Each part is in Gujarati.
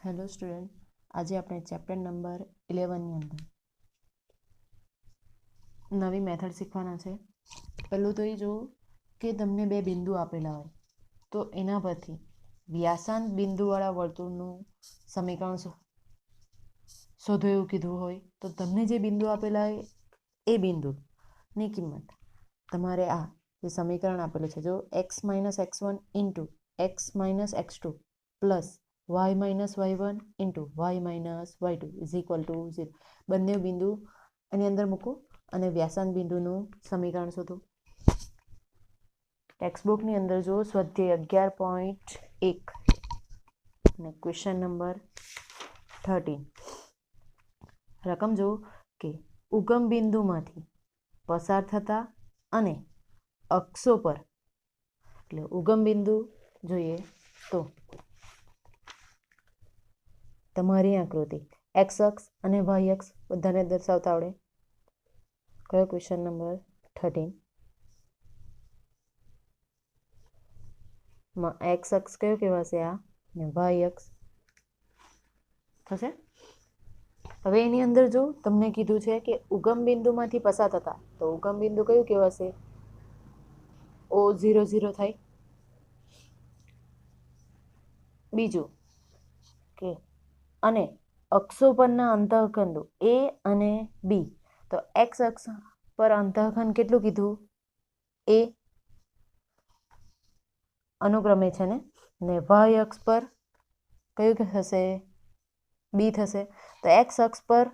હેલો સ્ટુડન્ટ, આજે આપણે ચેપ્ટર નંબર 11ની અંદર નવી મેથડ શીખવાના છે. પહેલું તો એ જુઓ કે તમને બે બિંદુ આપેલા હોય તો એના પરથી વ્યાસાંત બિંદુવાળા વર્તુળનું સમીકરણ શોધો એવું કીધું હોય તો તમને જે બિંદુ આપેલા હોય એ બિંદુની કિંમત તમારે આ જે સમીકરણ આપેલું છે જો x-x1 into x-x2 plus y-y1 into y-y2 is equal to 0 બંને બિંદુ એની અંદર મૂકો અને વ્યાસાંત બિંદુનું સમીકરણ શોધો. ટેક્સ્ટબુકની અંદર જો સ્વાધ્યાય 11.1 અને ક્વેશ્ચન નંબર 13 રકમ જો કે ઉગમ બિંદુમાંથી પસાર થતા અને અક્ષો પર એટલે ઉગમ બિંદુ જોઈએ તો તમારી આકૃતિ એક્સ અક્ષ અને વાય અક્ષ બધાને દર્શાવતા આવડે. કયો ક્વેશ્ચન નંબર 13 માં એક્સ અક્ષ કયો કહેવાશે આ ને વાય અક્ષ થશે. હવે એની અંદર જો તમને કીધું છે કે ઉગમ બિંદુમાંથી પસાર થતા તો ઉગમ બિંદુ કયું કહેવાશે O00 થાય. બીજું કે અને અક્ષો પરના અંતઃખંડો એ અને બી તો એક્સ અક્ષ પર અંતઃખંડ કેટલું કીધું એ અનુક્રમે છે ને વાય અક્ષ પર કયું થશે બી થશે. તો એક્સ અક્ષ પર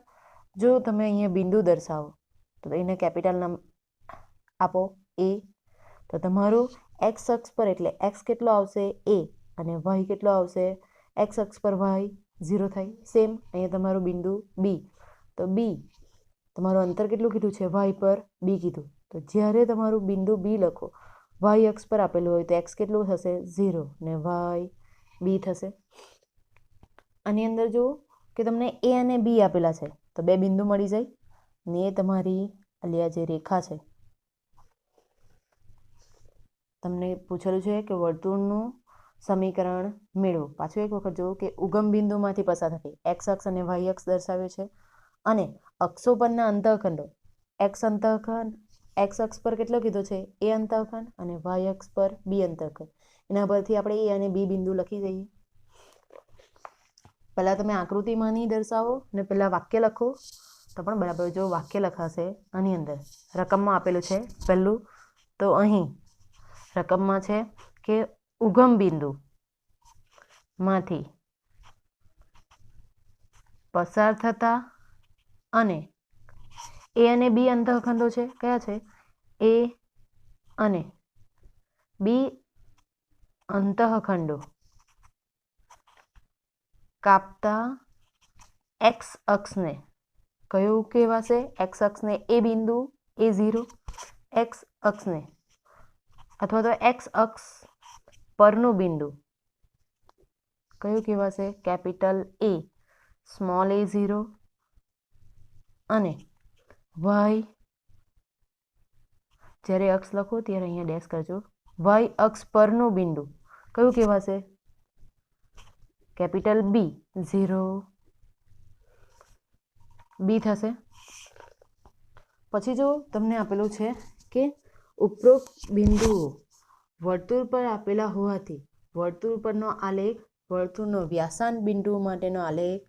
જો તમે અહીંયા બિંદુ દર્શાવો તો એને કેપિટલ નામ આપો એ તો તમારું એક્સ અક્ષ પર એટલે એક્સ કેટલો આવશે એ અને વાય કેટલો આવશે એક્સ અક્ષ પર વાય 0 થાય. સેમ અહીંયા તમારું બિંદુ બી તો બી તમારું અંતર કેટલું કીધું છે વાય પર બી કીધું તો જ્યારે તમારું બિંદુ બી લખો વાય અક્ષ પર આપેલું હોય તો એક્સ કેટલું થશે 0 ને વાય બી થશે. આની અંદર જુઓ કે તમને એ અને બી આપેલા છે તો બે બિંદુ મળી જાય ને એ તમારી આલિયા જે રેખા છે તમને પૂછેલું છે કે વર્તુળનું સમીકરણ મેળવો. પાછું એક વખત જુઓ કે ઉગમ બિંદુમાંથી પસાર થતી એક્સ અક્ષ અને વાય અક્ષ દર્શાવે છે અને અક્ષો પરના અંતઃખંડો એક્સ અંતઃખંડ એક્સ અક્ષ પર કેટલો કીધો છે એ અંતઃખંડ અને વાય અક્ષ પર બી અંતઃખંડ એના પરથી આપણે એ અને બી બિંદુ લખી દઈએ. પહેલાં તમે આકૃતિમાં નહીં દર્શાવો ને પહેલાં વાક્ય લખો તો પણ બરાબર. જો વાક્ય લખાશે આની અંદર રકમમાં આપેલું છે પહેલું તો અહીં રકમમાં છે કે ઉગમ બિંદુમાંથી પસાર થતા અને એ અને બી અંતઃખંડો છે કયા છે એ અને બી અંતઃખંડો કાપતા એક્સ અક્ષને કયું કહેવાશે એક્સ અક્ષને એ બિંદુ A0 એક્સ અક્ષને અથવા તો એક્સ અક્ષ પરનું બિંદુ કયું કહેવાશે કેપિટલ એ સ્મોલ a0 અને વાય જ્યારે અક્ષ લખો ત્યારે અહીંયા ડેશ કરજો વાય અક્ષ પરનું બિંદુ કયું કહેવાશે કેપિટલ બી 0 બી થશે. પછી જો તમને આપેલું છે કે ઉપરોક્ત બિંદુઓ વર્તુળ પર આપેલા હોવાથી વર્તુળ પરનો આલેખ વર્તુળનો વ્યાસાંત બિંદુ માટેનો આલેખ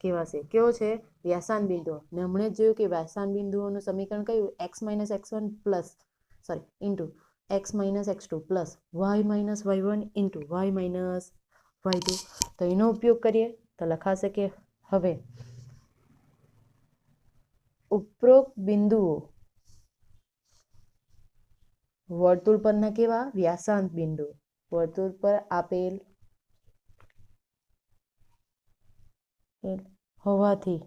કહેવાશે. કેવો છે વ્યાસાંત બિંદુઓ ને હમણાં જ જોયું કે વ્યાસાંત બિંદુઓનું સમીકરણ કયું x-x1 plus into x-x2 plus y-y1 into y-y2 તો એનો ઉપયોગ કરીએ તો લખાશે કે હવે ઉપરોક્ત બિંદુઓ વર્તુળ પરના કેવા વ્યાસાંત બિંદુ વર્તુળ પર આપેલ હોવાથી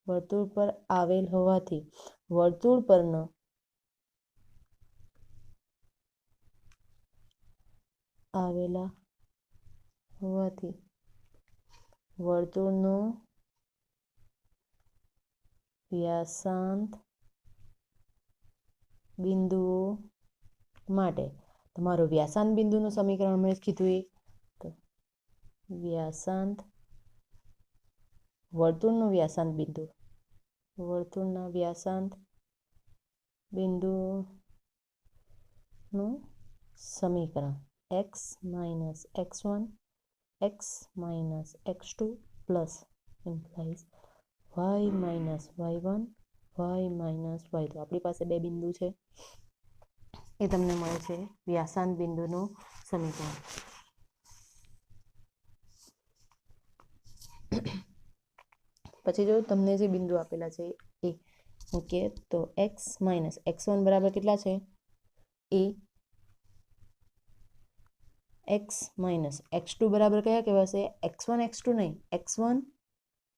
વર્તુળ પર આવેલ હોવાથી વર્તુળ પરનો આવેલા હોવાથી વર્તુળનો વ્યાસાંત બિંદુઓ માટે તમારું વ્યાસાંત બિંદુનું સમીકરણ મેં કીધું એ તો વ્યાસાંત વર્તુળનો વ્યાસાંત બિંદુ વર્તુળના વ્યાસાંત બિંદુનું સમીકરણ x minus x1 x minus x2 plus implies y minus y1 y minus y2. આપણી પાસે બે બિંદુ છે એ તમને મળે છે વ્યાસાંત બિંદુનું સમીકરણ. પછી જો તમને જે બિંદુ આપેલા છે એ ઓકે, તો x માઇનસ x1 બરાબર કેટલા છે એ, x માઇનસ x2 બરાબર કયા કહેવાશે, x1 x2 નહીં, x1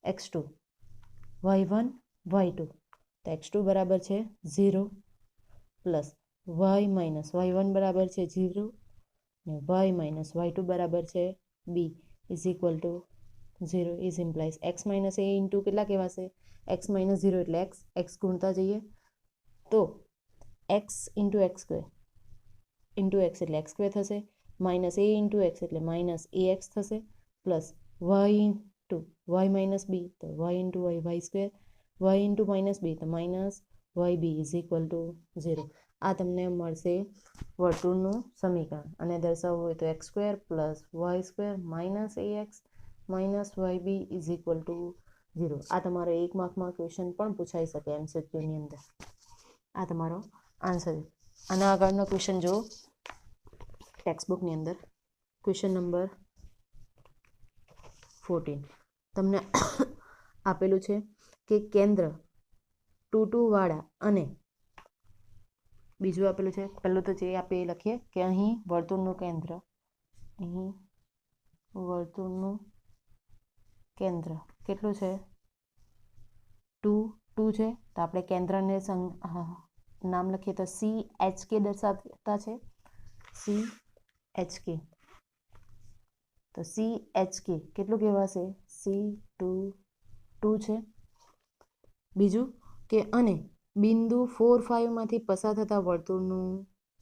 x2 y1 y2. તો x2 બરાબર છે 0 પ્લસ y માઇનસ y1 બરાબર છે 0 ને y માઇનસ y2 બરાબર છે b is equal to 0 is implies x minus a into કેટલા કહેવાશે, x માઇનસ 0 એટલે x ગુણતા જઈએ તો x into x square into x એટલે x સ્ક્વેર થશે, માઇનસ એ ઇન્ટુ એક્સ એટલે માઇનસ એ એક્સ થશે, plus y into y minus b તો y into y y square, y into minus b તો minus y b is equal to 0. આ તમને મળશે વર્તુળનું સમીકરણ. અને દર્શાવવું હોય તો x square plus y square minus a x minus y b is equal to 0. આ તમારો 1 માર્કમાં ક્વેશ્ચન પણ પૂછાઈ શકે MCQની અંદર. આ તમારો આન્સર. આના આગળનો ક્વેશ્ચન જો ટેક્સ્ટબુકની અંદર ક્વેશ્ચન નંબર 14 તમને આપેલું છે કે કેન્દ્ર 2 2 વાળા અને બીજું આપેલું છે, પહેલું તો જે આપે એ લખીએ કે અહીં વર્તુળનું કેન્દ્ર, અહીં વર્તુળનું કેન્દ્ર કેટલું છે 2 2 છે. તો આપણે કેન્દ્રને નામ લખીએ તો CHK દર્શાવતા છે, CHK. તો CHK કેટલું કહેવાશે, C2 2 છે. બીજું કે અને બિંદુ 4 5 માંથી પસાર થતા વર્તુળનું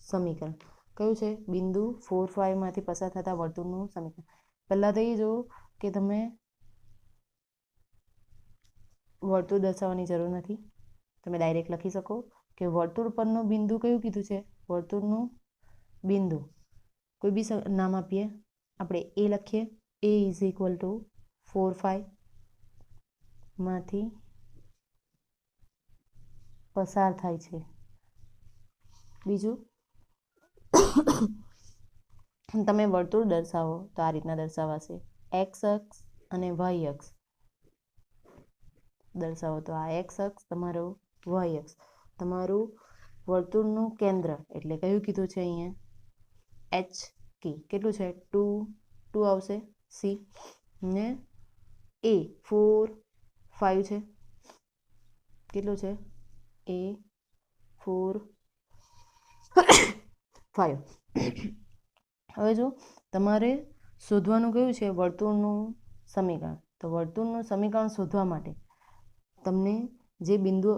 સમીકરણ કયું છે, બિંદુ 4 5 માંથી પસાર થતા વર્તુળનું સમીકરણ. પહેલાં તો એ જો કે તમે વર્તુળ દર્શાવવાની જરૂર નથી, તમે ડાયરેક્ટ લખી શકો કે વર્તુળ પરનું બિંદુ કયું કીધું છે, વર્તુળનું બિંદુ કોઈ બી નામ આપીએ, આપણે એ લખીએ, એ ઇઝ ઇક્વલ ટુ 4 5 માંથી પસાર થાય છે. બીજું તમે વર્તુળ દર્શાવો તો આ રીતના દર્શાવાશે, એક્સ અક્ષ અને વાય અક્ષ દર્શાવો તો આ એક્સ અક્ષ તમારો વાય અક્ષ. તમારું વર્તુળનું કેન્દ્ર એટલે કયું કીધું છે અહીંયા, એચ કે કેટલું છે 2 2 આવશે સી, ને એ 4 5 છે, કેટલું છે એ 4 5. હવે જો તમારે શોધવાનું કયું છે વર્તુળનું સમીકરણ, તો વર્તુળનું સમીકરણ શોધવા માટે તમને જે બિંદુ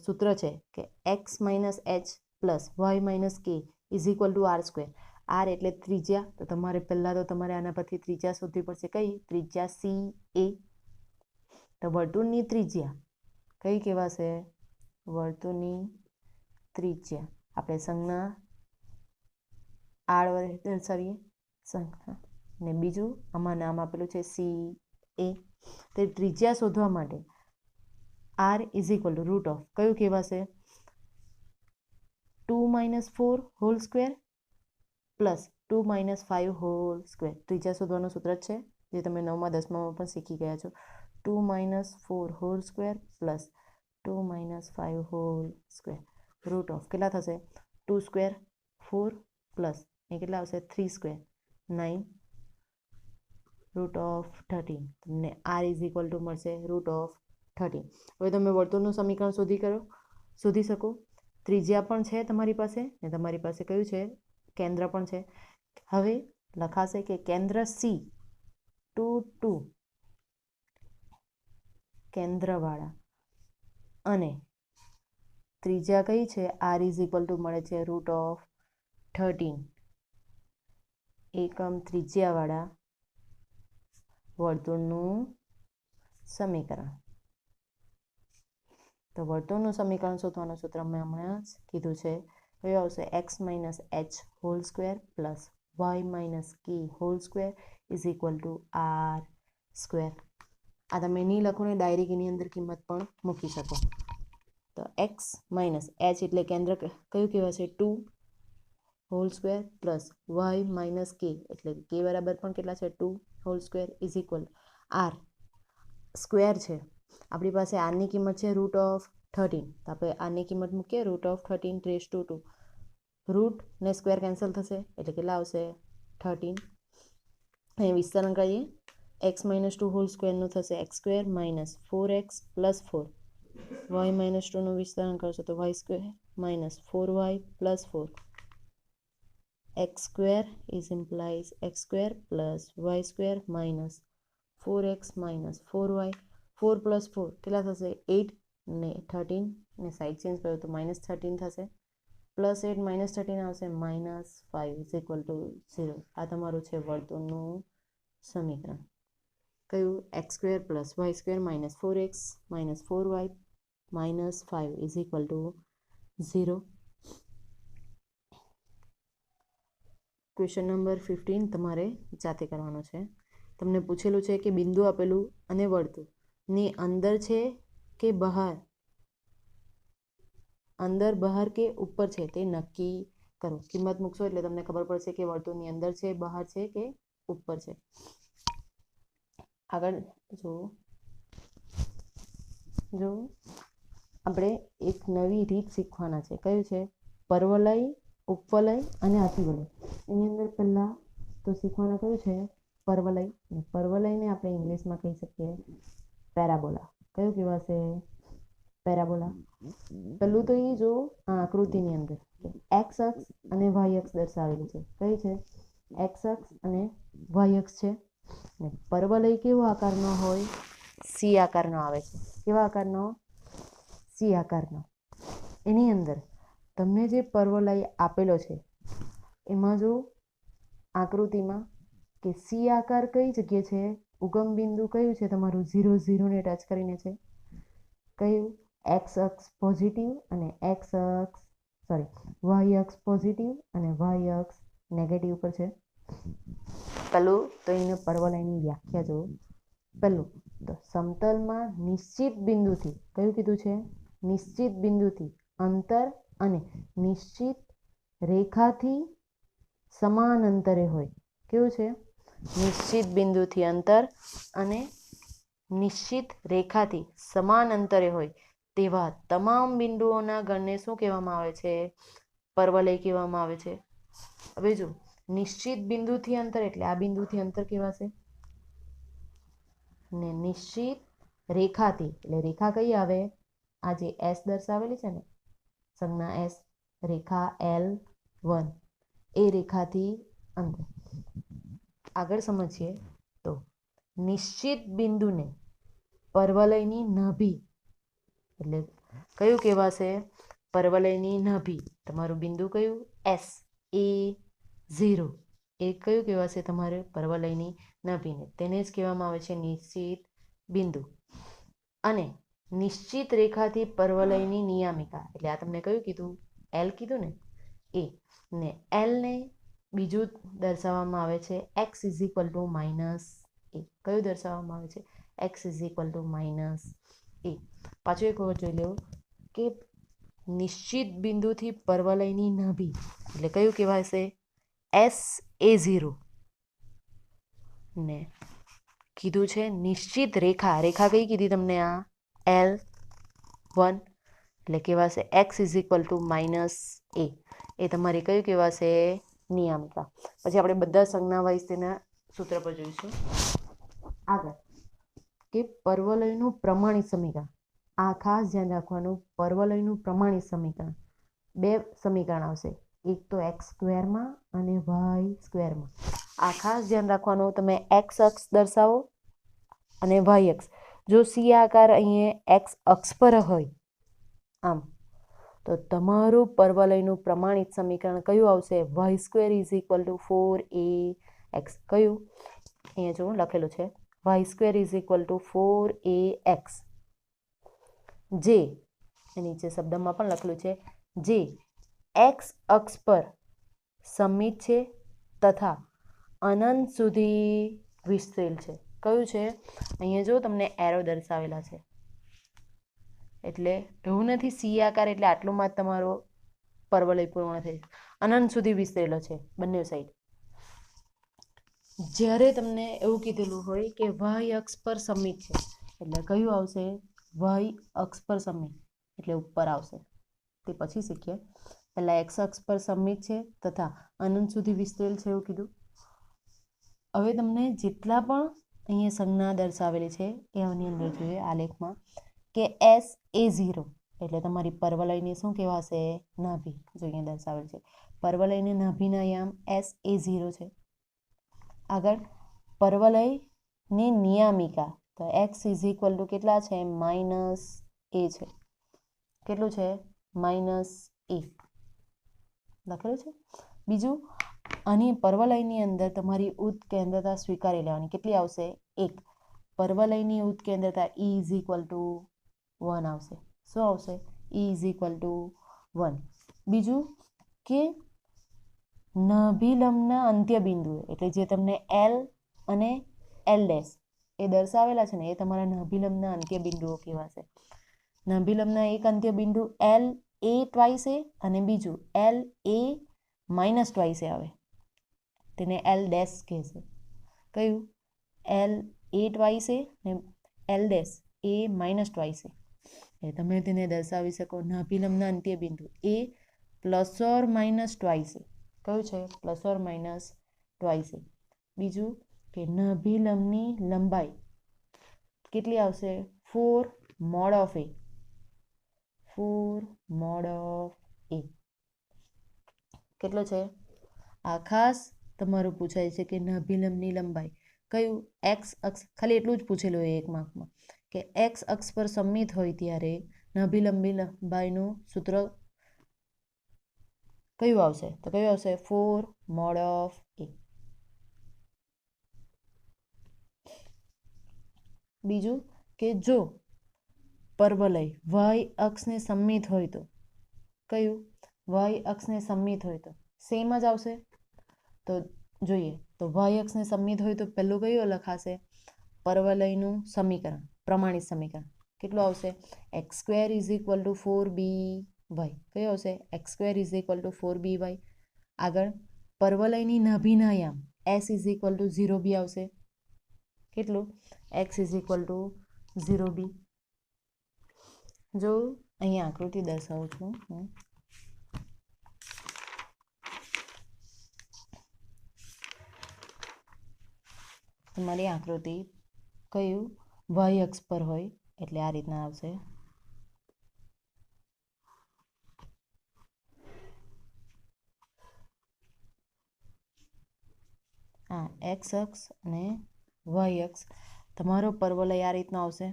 સૂત્ર છે કે x minus h plus y minus k is equal to r square. R એટલે ત્રિજ્યા, તો તમારે પહેલાં તો તમારે આના પરથી ત્રિજ્યા શોધવી પડશે, કઈ ત્રિજ્યા CA. તો વર્તુળની ત્રિજ્યા કઈ કહેવાશે, વર્તુળની ત્રિજ્યા આપણે સંજ્ઞા આર વડે દર્શાવીએ સંજ્ઞા, ને બીજું આમાં નામ આપેલું છે CA. તે ત્રિજ્યા શોધવા માટે r is equal to root of કયું કહેવાશે, 2 minus 4 whole square plus 2 minus 5 whole square. ત્રિજ્યા શોધવાનું સૂત્ર જ છે જે તમે 9મા 10મામાં પણ શીખી ગયા છો. 2 minus 4 whole square plus 2 minus 5 whole square root of કેટલા થશે, 2 સ્ક્વેર 4 પ્લસ એ કેટલા આવશે 3 સ્ક્વેર 9 રૂટ ઓફ 13. તમને આર ઇઝ ઇક્વલ ટુ મળશે રૂટ ઓફ 13. હવે તમે વર્તુળનું સમીકરણ શોધી શકો. ત્રિજ્યા પણ છે તમારી પાસે ને તમારી પાસે કયું છે, કેન્દ્ર પણ છે. હવે લખાશે કે કેન્દ્ર સી 2 2 કેન્દ્રવાળા અને ત્રિજ્યા કઈ છે, આર ઇઝ ઇક્વલ ટુ મળે છે રૂટ ઓફ 13 એકમ ત્રિજ્યાવાળા વર્તુળનું સમીકરણ. તો વર્તુળનું સમીકરણ શોધવાનું સૂત્ર મેં હમણાં જ કીધું છે. કયું આવશે? x minus h hall square plus y minus k whole square is equal two r square. આ તમે નહીં લખો ને ડાયરેક્ટ એની અંદર કિંમત પણ મૂકી શકો. તો x માઇનસ h એટલે કેન્દ્ર કયું કહેવાશે? 2 hall square plus y minus k એટલે k બરાબર પણ કેટલા છે? 2 whole square is equal r square છે. આપણી પાસે આરની કિંમત છે √13. તો આપણે આરની કિંમત મૂકીએ √13 રેઝ ટુ 2. રૂટ ને સ્ક્વેર કેન્સલ થશે એટલે કેટલા આવશે? 13. અહીં વિસ્તરણ કરીએ. x માઇનસ 2 હોલ સ્ક્વેરનું થશે x square minus 4x plus 4. y minus 2નું વિસ્તરણ કરશો તો y square minus 4y plus 4. x square is implies x square plus y square minus 4x minus 4y. 4 plus 4 કેટલા થશે? 8 ને 13 ને સાઇડ ચેન્જ કરો તો માઇનસ 13 થશે. પ્લસ 8 માઇનસ 13 આવશે માઇનસ 5 ઇઝ ઇક્વલ ટુ 0. આ તમારું છે વર્તુળનું સમીકરણ. કયું? x square plus y square minus 4x minus 4y minus 5 is equal to 0. Question number 15 તમારે જાતે કરવાનો છે. તમને પૂછેલું છે કે બિંદુ આપેલું અને વર્તુળની અંદર છે કે બહાર, અંદર બહાર કે ઉપર છે તે નક્કી કરો. કિંમત મૂકશો એટલે તમને ખબર પડશે કે વર્તુળની અંદર છે, બહાર છે કે ઉપર છે. આગળ જો આપણે એક નવી રીત શીખવાના છે. કયું છે? પર્વલય, ઉપવલય અને અતિવલય. એની અંદર પહેલાં તો શીખવાના કયું છે? પર્વલય. પર્વલયને આપણે ઇંગ્લિશમાં કહી શકીએ પેરાબોલા. કયું કહેવાશે? પેરાબોલા. પહેલું તો એ જો આ આકૃતિની અંદર એક્સ અક્ષ અને વાય અક્ષ દર્શાવેલી છે. કઈ છે? એક્સ અક્ષ અને વાય અક્ષ છે. ને પર્વલય કેવો આકારનો હોય? સી આકારનો આવે છે. કેવા આકારનો? સી આકારનો. એની અંદર તમને જે પર્વલય આપેલો છે એમાં જો આકૃતિમાં કે સી આકાર કઈ જગ્યાએ છે? ઉગમ બિંદુ કયું છે તમારું? 0 0 ને ટચ કરીને છે. કયું? એક્સ અક્ષ પોઝિટિવ અને વાય અક્ષ પોઝિટિવ અને વાય અક્ષ નેગેટિવ પર છે. પહેલું તો એને પર્વલયની વ્યાખ્યા જો. પહેલું તો સમતલમાં નિશ્ચિત બિંદુથી, કયું કીધું છે? નિશ્ચિત બિંદુથી અંતર અને નિશ્ચિત રેખાથી સમાન અંતરે હોય. કેવું છે? નિશ્ચિત બિંદુથી અંતર અને નિશ્ચિત રેખાથી સમાન અંતરે હોય તેવા તમામ બિંદુઓના ગણને શું કહેવામાં આવે છે? પર્વલય કહેવામાં આવે છે. હવે જો નિશ્ચિત બિંદુથી અંતર એટલે આ બિંદુથી અંતર કહેવાશે. ને નિશ્ચિત રેખાથી એટલે રેખા કઈ આવે? આ જે એસ દર્શાવેલી છે ને સંજ્ઞા એસ, રેખા L1 એ રેખાથી અંતર. આગળ સમજીએ તો નિશ્ચિત બિંદુને પર્વલયની નાભી એટલે કયું કહેવાશે? પર્વલયની નાભી. તમારું બિંદુ કયું? એસ એ 0 એ કયું કહેવાશે? તમારે પર્વલયની નાભીને. તેને જ કહેવામાં આવે છે નિશ્ચિત બિંદુ. અને નિશ્ચિત રેખાથી પર્વલયની નિયામિકા એટલે આ તમને કયું કીધું? એલ કીધું ને એ. ને એલને બીજું દર્શાવવામાં આવે છે x is equal to minus a. કયું દર્શાવવામાં આવે છે? X is equal to minus a. પાછું એક વખત જોઈ લેવું કે નિશ્ચિત બિંદુથી પર્વલયની નાભી એટલે કયું કહેવાશે? એસ એ 0 ને કીધું છે નિશ્ચિત રેખા. રેખા કઈ કીધી તમને? આ L1 એટલે કહેવાશે x is equal to minus a. એ તમારી કયું કહેવાશે? નિયામિકા. પછી આપણે બધા સંજ્ઞા વાઇઝ તેના સૂત્ર પર જોઈશું. આગળ કે પર્વલયનું પ્રમાણિત સમીકરણ. આ ખાસ ધ્યાન રાખવાનું. પર્વલયનું પ્રમાણિત સમીકરણ. બે સમીકરણ આવશે. એક તો એક્સ સ્ક્વેરમાં અને વાય સ્ક્વેરમાં. આ ખાસ ધ્યાન રાખવાનું. તમે એક્સ અક્ષ દર્શાવો અને વાય અક્ષ. જો સી આકાર અહીંયા એક્સ અક્ષ પર હોય આમ તો તમારું પર્વલયનું પ્રમાણિત સમીકરણ કયું આવશે? Y square is equal to 4AX. કયું? અહીંયા જો લખેલું છે y² is equal to 4ax, જે નીચે શબ્દમાં પણ લખેલું છે જે એક્સ અક્ષ પર સમિત છે તથા અનંત સુધી વિસ્તરેલ છે. કયું છે? અહીંયા જો તમને એરો દર્શાવેલા છે, એટલે એવું નથી સી આકાર એટલે આટલુંમાં જ તમારો પરવલય પૂર્ણ થઈ, અનંત સુધી વિસ્તરેલો છે બંને સાઈડ. જ્યારે તમને એવું કીધેલું હોય કે વાય અક્ષ પર સમિત છે, એટલે કયું આવશે? વાય અક્ષ પર સમિત એટલે ઉપર આવશે, તે પછી શીખીએ. પહેલાં એક્સ અક્ષ પર સમિત છે તથા અનંત સુધી વિસ્તરેલ છે એવું કીધું. હવે તમને જેટલા પણ અહીંયા સંજ્ઞા દર્શાવેલી છે એ આની અંદર જોઈએ આલેખમાં, કે એસ એ 0 એટલે તમારી પરવલયની શું કહેવાશે? નાભી. જો અહીંયા દર્શાવેલ છે પરવલયની નાભીના યામ એસ એ 0 છે. આગળ પરવલયની નિયામિકા તો એક્સ ઇઝ ઇક્વલ ટુ કેટલા છે? -a છે. કેટલું છે? -a લખેલું છે. બીજું, આની પરવલયની અંદર તમારી ઉત્કેન્દ્રતા સ્વીકારી લેવાની. કેટલી આવશે? 1. પરવલયની ઉત્કેન્દ્રતા E ઇઝ ઇક્વલ ટુ 1 આવશે. શું આવશે? E is equal two 1. બીજું કે નાભિલંબના અંત્ય બિંદુએ એટલે જે તમને L અને L' એ દર્શાવેલા છે ને એ તમારા નાભિલંબના અંત્ય બિંદુઓ કહેવાશે. નાભિલંબના એક અંત્ય બિંદુ L a ટ્વાઇસ a અને બીજું L a minus twice a આવે, તેને L' કહેશે. કયું? L a ટ્વાઇસ a ને L' a minus twice a. એ તમે તેને દર્શાવી શકો નાભિલંબના અંત્ય બિંદુ એ plus or minus twice a. કયું છે? Plus or minus twice a. બીજું કે નાભિલંબની લંબાઈ કેટલી આવશે? 4 mod of a. 4 mod of a કેટલો છે? આ ખાસ તમારું પૂછાય છે કે નાભિલંબની લંબાઈ કયું? એક્સ અક્ષ. ખાલી એટલું જ પૂછેલું હોય એક માર્કમાં કે એક્સ અક્ષ પર સમિત હોય ત્યારે નાભિલંબની લંબાઈનું સૂત્ર કયું આવશે? તો કયું આવશે? 4 mod of a. બીજું કે જો પરવલય વાય અક્ષને સમિત હોય તો કયું? વાય અક્ષને સમિત હોય તો સેમ જ આવશે. તો જોઈએ તો વાય અક્ષને સમિત હોય તો પહેલું કયું લખાશે? પરવલયનું સમીકરણ, પ્રમાણિત સમીકરણ કેટલું આવશે? x² is equal two 4by. કયું આવશે? x² is equal two 4by. આગળ પરવલયની નાભીના યામ s is equal two 0b આવશે. કેટલું? x is equal two 0b. જો અહીંયા આકૃતિ દર્શાવું છું હું. તમારી આકૃતિ કયું? વાય અક્ષ પર હોય એટલે આ રીતના આવશે. હા, એક્સ અક્ષ અને વાય અક્ષ તમારો પરવલય આ રીતનો આવશે.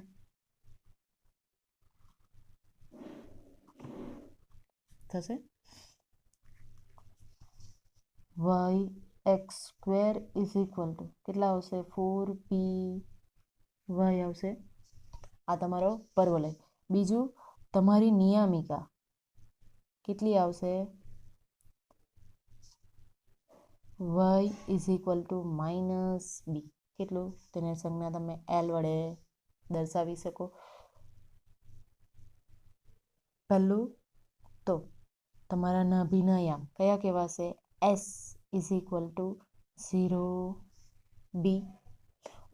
થશે y(x²) ઇઝ ઇક્વલ ટુ કેટલા આવશે? 4by આવશે. આ તમારો પરવલય. બીજું તમારી નિયામિકા કેટલી આવશે? y is equal two -b. કેટલું? તેને સંજ્ઞા તમે L વડે દર્શાવી શકો. પહેલું તો તમારા નાભીના યામ કયા કહેવાશે? s is equal two 0b.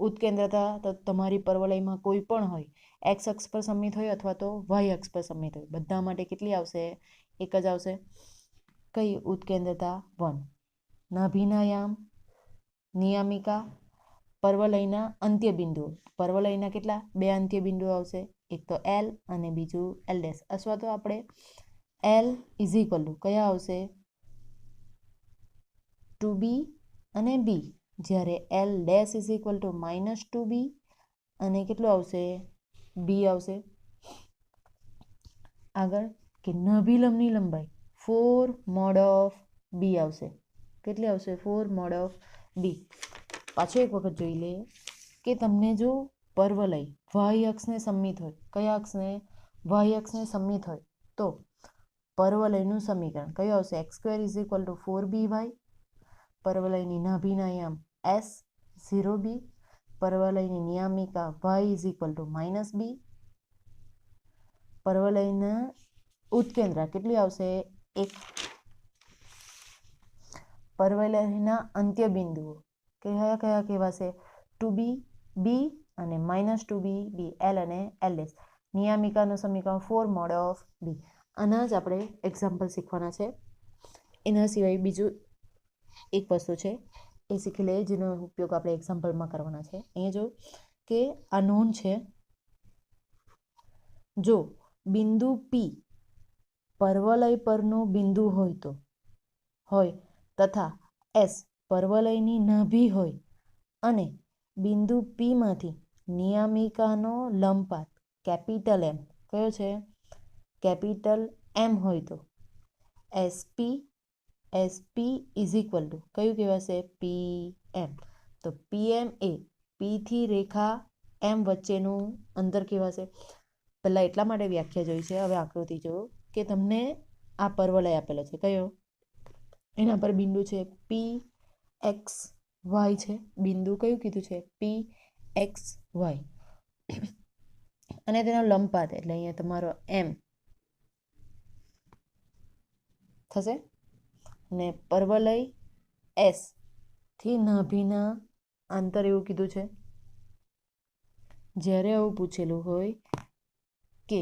ઉત્કેન્દ્રતા તો તમારી પરવલયમાં કોઈ પણ હોય, એક્સ અક્ષ પર સમિત હોય અથવા તો વાય અક્ષ પર સમિત હોય, બધા માટે કેટલી આવશે? એક જ આવશે. કઈ? ઉત્કેન્દ્રતા 1. નાભીના યામ, નિયામિકા, પરવલયના અંત્ય બિંદુઓ. પરવલયના કેટલા? 2 અંત્ય બિંદુઓ આવશે, એક તો L અને બીજું L' અથવા તો આપણે L ઇઝ ઇક્વલ ટુ કયા આવશે? 2b અને b. જ્યારે L' is equal two -2b અને કેટલું આવશે? b આવશે. આગળ કે નાભિલંબની લંબાઈ 4 mod of b આવશે. કેટલી આવશે? 4 mod of b. પાછું એક વખત જોઈ લઈએ કે તમને જો પર્વલય વાહ્ય અક્ષને સમમિત હોય, કયા અક્ષને? વાહ્ય અક્ષને સમમિત હોય તો પર્વલયનું સમીકરણ કયું આવશે? x² = 4by, પર્વલયની નાભીના યામ s 0b, પર્વલયની નિયામિકા y = -b, પર્વલયના ઉત્કેન્દ્રા કેટલી આવશે? 1, પર્વલયના અંત્ય બિંદુઓ કયા કયા કહેવાશે? 2b, b અને -2b, b, l અને ls. નિયામિકાનું સમીકરણ 4 mod of b. આના જ આપણે એક્ઝામ્પલ શીખવાના છે. એના સિવાય બીજું એક વસ્તુ છે એ શીખી લઈએ જેનો ઉપયોગ આપણે એક્ઝામ્પલમાં કરવાના છે. અહીંયા જો કે આ નોંધ છે, જો બિંદુ P પર્વલય પરનું બિંદુ હોય તથા S પર્વલયની નાભી હોય અને બિંદુ P માંથી નિયામિકાનો લંબપાત કેપિટલ M કયો છે? કેપિટલ M હોય તો SP = કયું કહેવાશે? PM. તો PM એ P થી રેખા M વચ્ચેનું અંતર કહેવાશે. પહેલાં એટલા માટે વ્યાખ્યા જોઈ છે. હવે આકૃતિ જુઓ કે તમને આ પર્વલય આપેલો છે, કયો? એના પર બિંદુ છે PXY છે. બિંદુ કયું કીધું છે? PXY. અને તેનો લંબપાત એટલે અહીંયા તમારો M થશે. ને પર્વલય S થી નાભીના અંતર એવું કીધું છે. જ્યારે આવું પૂછેલું હોય કે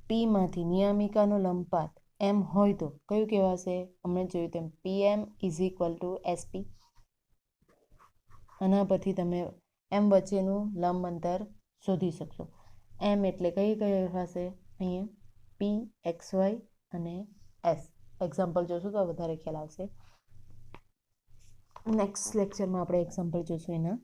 P માંથી નિયામિકાનો લંબપાત M હોય તો કયું કહેવાશે? હમણાં જોયું તેમ PM = SP. આના પરથી તમે M વચ્ચેનું લંબ અંતર શોધી શકશો. M એટલે કઈ કહેવાશે? અહીંયા PXY અને S. એક્ઝામ્પલ જોશું તો વધારે ખ્યાલ આવશે. નેક્સ્ટ લેક્ચરમાં આપણે એક્ઝામ્પલ જોશું એના.